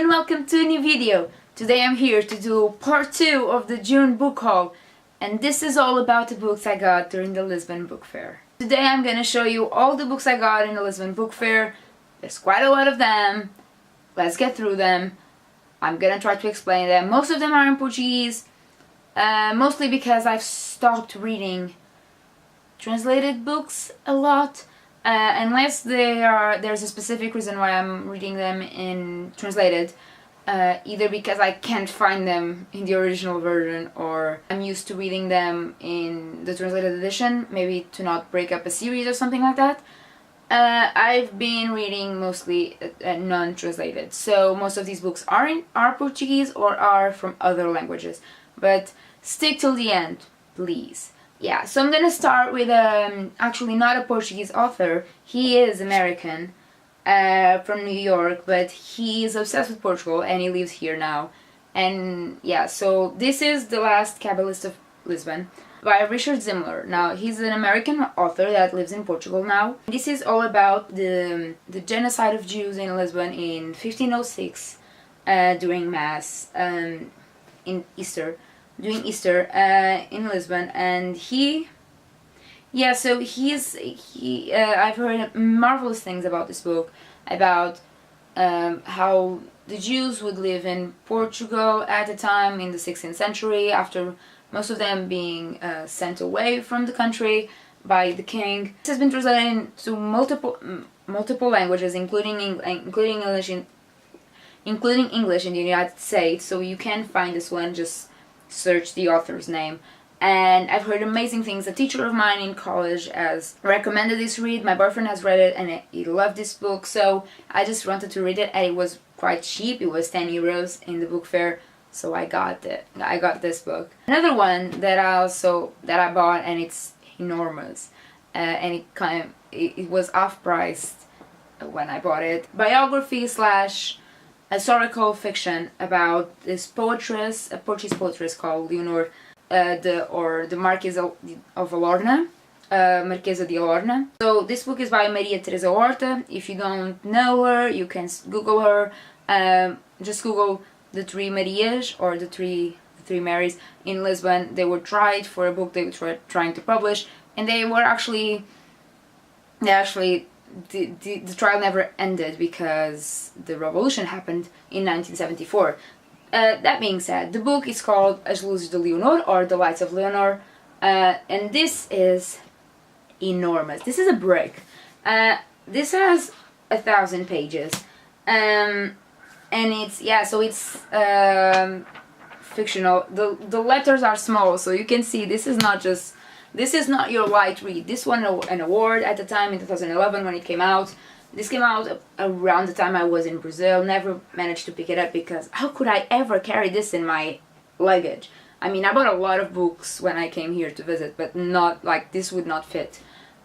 and welcome to a new video. Today I'm here to do part 2 of the June book haul, and this is all about the books I got during the Lisbon Book Fair. Today I'm gonna show you all the books I got in the Lisbon Book Fair. There's quite a lot of them. Let's get through them. I'm gonna try to explain them. Most of them are in Portuguese, mostly because I've stopped reading translated books a lot. Unless there's a specific reason why I'm reading them in translated, either because I can't find them in the original version or I'm used to reading them in the translated edition, maybe to not break up a series or something like that. I've been reading mostly non-translated, so most of these books are Portuguese or are from other languages, but stick till the end, please. Yeah, so I'm gonna start with actually not a Portuguese author. He is American, from New York, but he is obsessed with Portugal and he lives here now. And yeah, so this is The Last Kabbalist of Lisbon by Richard Zimler. Now, he's an American author that lives in Portugal now. This is all about the genocide of Jews in Lisbon in 1506 during Mass in Easter. Doing Easter in Lisbon, and I've heard marvelous things about this book, about how the Jews would live in Portugal at the time in the 16th century, after most of them being sent away from the country by the king. This has been translated into multiple languages, including English in the United States, so you can find this one. Just search the author's name. And I've heard amazing things. A teacher of mine in college has recommended this read. My boyfriend has read it and he loved this book, so I just wanted to read it, and it was quite cheap. It was 10 euros in the book fair, so I got it. I got this book. Another one that I bought, and it's enormous, and it was off-priced when I bought it. Biography / historical fiction about this poetess, a Portuguese poetess called Eleanor, the Marquesa of Alorna, Marquesa de Alorna. So this book is by Maria Teresa Horta. If you don't know her, you can Google her. Just Google the three Marias or the three Marys in Lisbon. They were tried for a book they were trying to publish, and the trial never ended because the revolution happened in 1974. That being said, the book is called As Luzes de Leonor, or The Lights of Leonor, and this is enormous. This is a brick. This has 1,000 pages, and it's fictional. The letters are small, so you can see this is not your light read. This won an award at the time in 2011 when it came out. This came out around the time I was in Brazil. Never managed to pick it up because how could I ever carry this in my luggage? I mean, I bought a lot of books when I came here to visit, but not like this would not fit.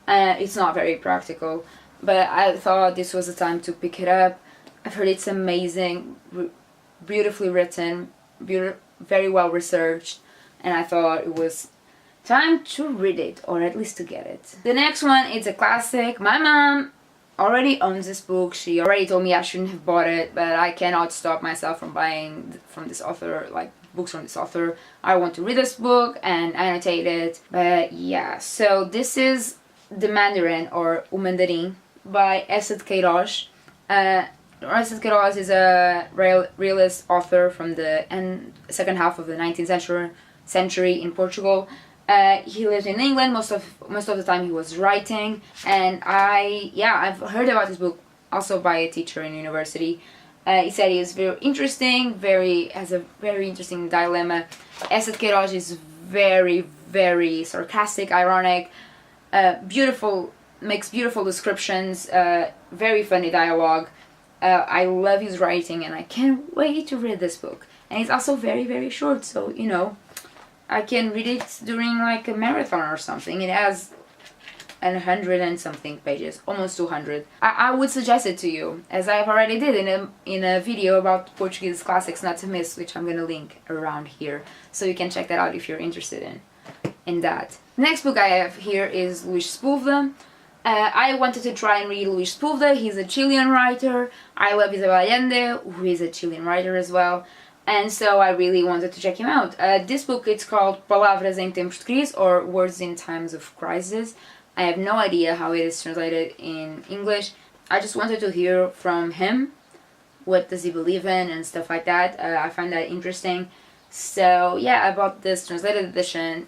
It's not very practical, but I thought this was the time to pick it up. I've heard it's amazing, beautifully written, very well researched, and I thought it was time to read it, or at least to get it. The next one, it's a classic. My mom already owns this book. She already told me I shouldn't have bought it, but I cannot stop myself from buying from this author, like books from this author. I want to read this book and annotate it. But yeah, so this is The Mandarin, or O Mandarin, by Essa de Queiroz. Essa de Queiroz is a realist author from the second half of the 19th century in Portugal. He lived in England most of the time. He was writing, and I've heard about this book also by a teacher in university. He said he is very interesting, has a very interesting dilemma. Essa de Queiroz is very, very sarcastic, ironic, makes beautiful descriptions, very funny dialogue. I love his writing, and I can't wait to read this book. And it's also very, very short, so you know, I can read it during like a marathon or something. It has 100 and something pages, almost 200. I would suggest it to you, as I've already did in a video about Portuguese classics not to miss, which I'm gonna link around here, so you can check that out if you're interested in that. The next book I have here is Luís Sepúlveda. I wanted to try and read Luis Sepúlveda. He's a Chilean writer. I love Isabel Allende, who is a Chilean writer as well. And so I really wanted to check him out. This book, it's called Palavras em Tempos de Crise, or Words in Times of Crisis. I have no idea how it is translated in English. I just wanted to hear from him. What does he believe in and stuff like that. I find that interesting. So yeah, I bought this translated edition,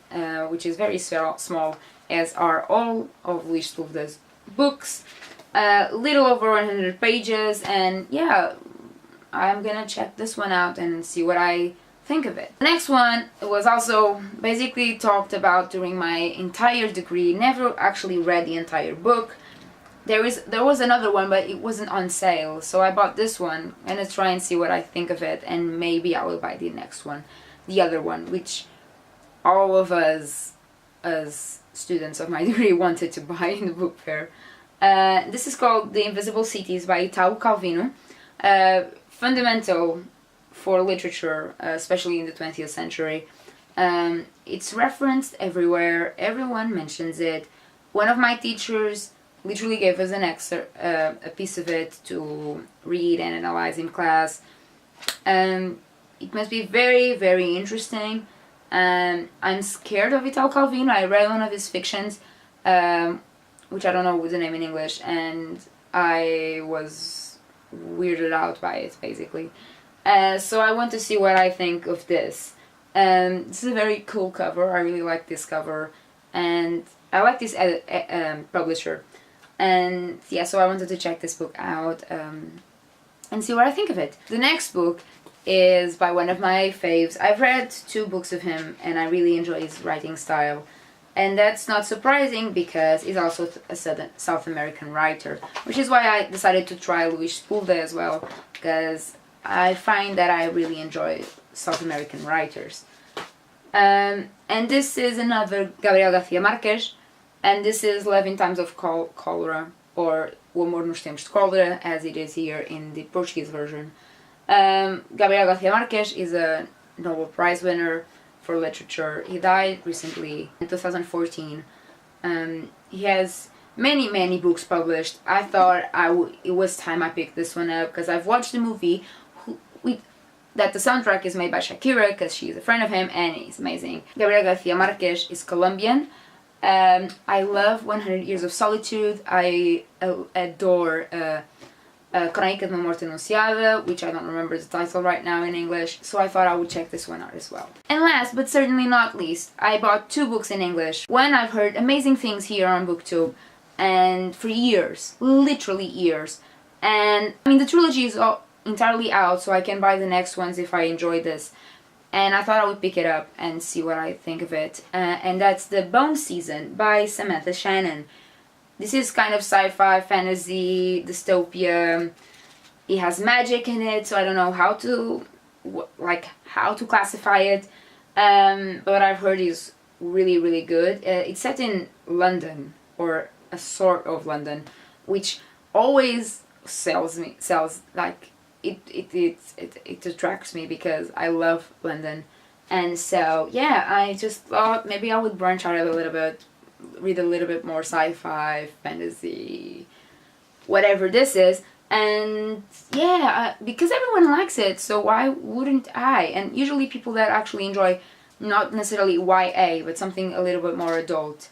which is very small, as are all of Luis Sepúlveda's books. Little over 100 pages, and yeah, I'm gonna check this one out and see what I think of it. The next one was also basically talked about during my entire degree. Never actually read the entire book. There was another one, but it wasn't on sale, so I bought this one. I'm gonna try and see what I think of it, and maybe I will buy the next one, the other one, which all of us as students of my degree wanted to buy in the book fair. This is called The Invisible Cities by Italo Calvino. Fundamental for literature, especially in the 20th century. It's referenced everywhere, everyone mentions it. One of my teachers literally gave us an excerpt, a piece of it to read and analyze in class. It must be very, very interesting. I'm scared of Italo Calvino. I read one of his fictions, which I don't know the name in English, and I was weirded out by it, basically. So I want to see what I think of this. This is a very cool cover. I really like this cover, and I like this publisher. And yeah, so I wanted to check this book out and see what I think of it. The next book is by one of my faves. I've read 2 books of him, and I really enjoy his writing style. And that's not surprising because he's also a South American writer, which is why I decided to try Luis Sepúlveda as well, because I find that I really enjoy South American writers. And this is another Gabriel García Márquez, and this is Love in Times of Cholera, or O Amor nos Tempos de Cólera, as it is here in the Portuguese version. Gabriel García Márquez is a Nobel Prize winner for literature. He died recently in 2014. He has many books published. I thought it was time I picked this one up because I've watched the movie that the soundtrack is made by Shakira because she's a friend of him and it's amazing. Gabriel García Márquez is Colombian. I love 100 Years of Solitude. I adore Crónica de uma Morte Anunciada, which I don't remember the title right now in English, so I thought I would check this one out as well. And last but certainly not least, I bought 2 books in English. One I've heard amazing things here on BookTube, and for years, literally years. And I mean, the trilogy is entirely out, so I can buy the next ones if I enjoy this. And I thought I would pick it up and see what I think of it. And that's The Bone Season by Samantha Shannon. This is kind of sci-fi, fantasy, dystopia. It has magic in it, so I don't know how to classify it. But I've heard it's really good. It's set in London, or a sort of London, which always it attracts me because I love London. And so yeah, I just thought maybe I would branch out a little bit, read a little bit more sci-fi, fantasy, whatever this is. And yeah, because everyone likes it, so why wouldn't I? And usually people that actually enjoy not necessarily YA, but something a little bit more adult,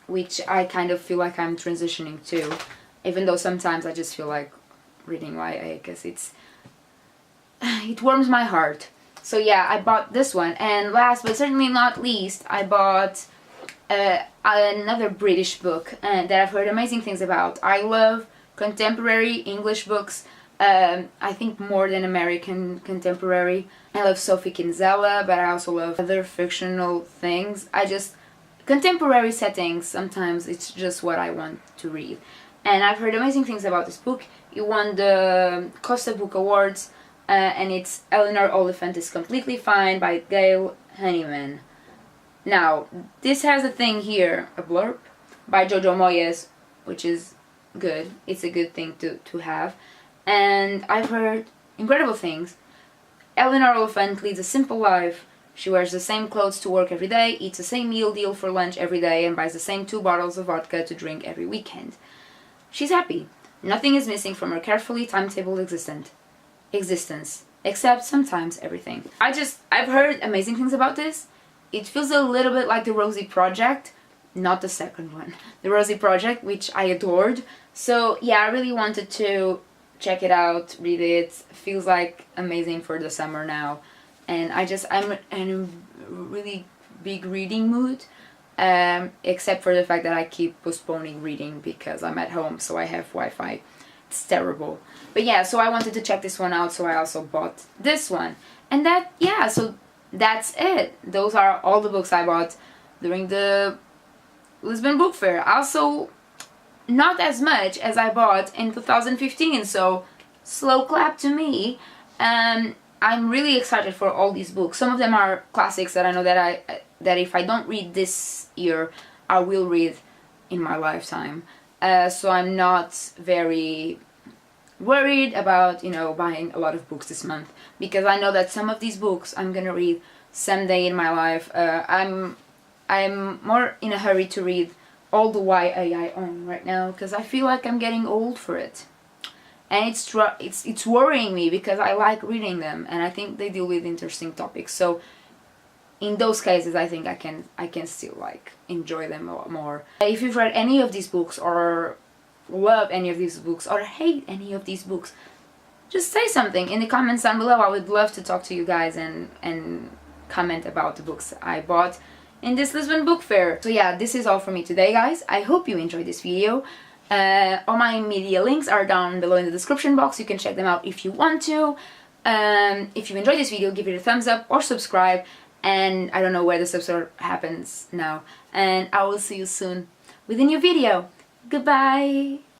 which I kind of feel like I'm transitioning to, even though sometimes I just feel like reading YA because it warms my heart. So yeah, I bought this one. And last but certainly not least, I bought another British book that I've heard amazing things about. I love contemporary English books, I think more than American contemporary. I love Sophie Kinsella, but I also love other fictional things. Contemporary settings, sometimes it's just what I want to read. And I've heard amazing things about this book. It won the Costa Book Awards, and it's Eleanor, Oliphant is Completely Fine by Gail Honeyman. Now, this has a thing here, a blurb, by Jojo Moyes, which is good. It's a good thing to have. And I've heard incredible things. Eleanor Oliphant leads a simple life, She wears the same clothes to work every day, eats the same meal deal for lunch every day, and buys the same 2 bottles of vodka to drink every weekend. She's happy. Nothing is missing from her carefully timetabled existence, except sometimes everything. I've heard amazing things about this. It feels a little bit like the Rosie Project, not the second one. The Rosie Project, which I adored. So yeah, I really wanted to check it out, read it. Feels like amazing for the summer now. And I'm in a really big reading mood. Except for the fact that I keep postponing reading because I'm at home, so I have Wi-Fi. It's terrible. But yeah, so I wanted to check this one out, so I also bought this one. And so that's it. Those are all the books I bought during the Lisbon Book Fair. Also, not as much as I bought in 2015, so slow clap to me. I'm really excited for all these books. Some of them are classics that I know that if I don't read this year, I will read in my lifetime. So I'm not very worried about, buying a lot of books this month, because I know that some of these books I'm gonna read someday in my life. I'm more in a hurry to read all the YA I own right now, because I feel like I'm getting old for it. And it's worrying me because I like reading them and I think they deal with interesting topics. So in those cases, I think I can still enjoy them a lot more. If you've read any of these books, or love any of these books, or hate any of these books, just say something in the comments down below. I would love to talk to you guys and comment about the books I bought in this Lisbon Book Fair. So yeah, this is all for me today, guys. I hope you enjoyed this video. All my media links are down below in the description box. You can check them out if you want to. If you enjoyed this video, give it a thumbs up or subscribe. And I don't know where this episode happens now. And I will see you soon with a new video. Goodbye!